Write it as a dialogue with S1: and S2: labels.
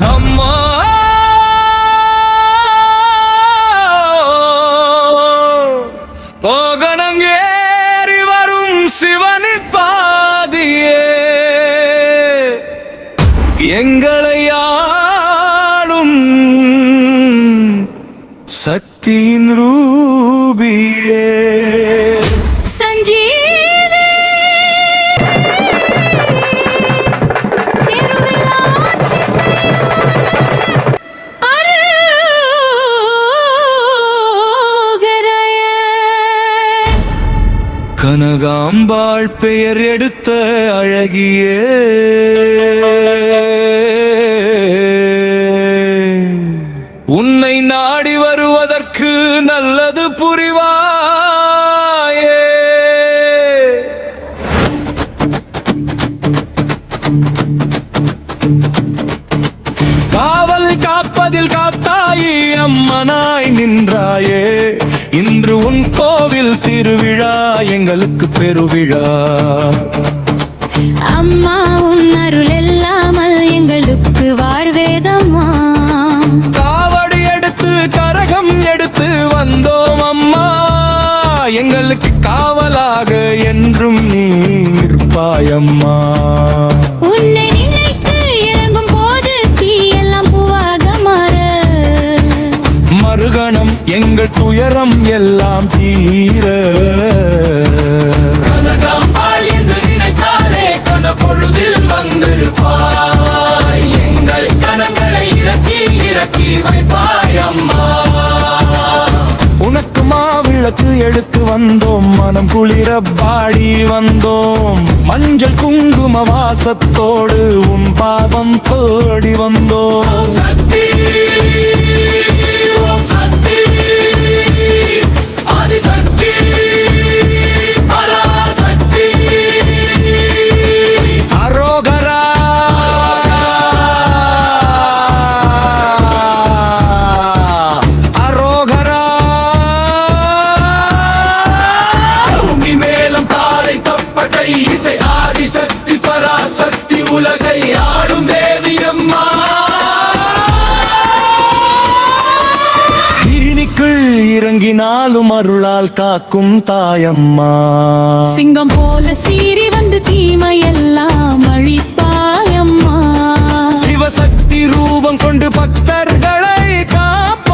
S1: அம்மா போகணங்கேறி வரும் சிவனி பாதியே எங்களை ஆளும் சக்தியின் ரூபியே கனகாம்பாள் பெயர் எடுத்த அழகியே உன்னை நாடி வருவதற்கு நல்லது புரிவாயே காவல் காப்பதில் காத்தாயி அம்மனாய் நின்றாயே இன்று உன் கோவில் திருவிழா எங்களுக்கு பெருவிழா
S2: அம்மா உன் அருள் இல்லாமல் எங்களுக்கு வாழ்வேதம்மா
S1: காவடி எடுத்து கரகம் எடுத்து வந்தோம் அம்மா எங்களுக்கு காவலாக என்றும் நீ நிற்பாயம்மா
S2: உன்னை நினைத்து இறங்கும் போது தீயெல்லாம் பூவாக மாற
S1: மறுகணம் எங்கள் துயரம் எல்லாம் தீர கனகாம்பாள் என்று நினைத்தாலே கன பொழுதில் வந்திருப்பாய் எங்கள் கணங்களை இறக்கி இறக்கி வைப்பாய் அம்மா உனக்கு மாவிளக்கு எடுத்து வந்தோம் மனம் குளிர பாடி வந்தோம் மஞ்சள் குங்கும வாசத்தோடு உன் பாதம் தேடி வந்தோம் சக்தி இசை ஆதி சக்தி பராசக்தி உலகை ஆடும் தேவியம்மா தீனிக்குள் இறங்கினாலும் அருளால் காக்கும் தாயம்மா
S2: சிங்கம் போல சீறி வந்து தீமையெல்லாம் அழிப்பாயம்மா
S1: சிவசக்தி ரூபம் கொண்டு பக்தர்களை காப்ப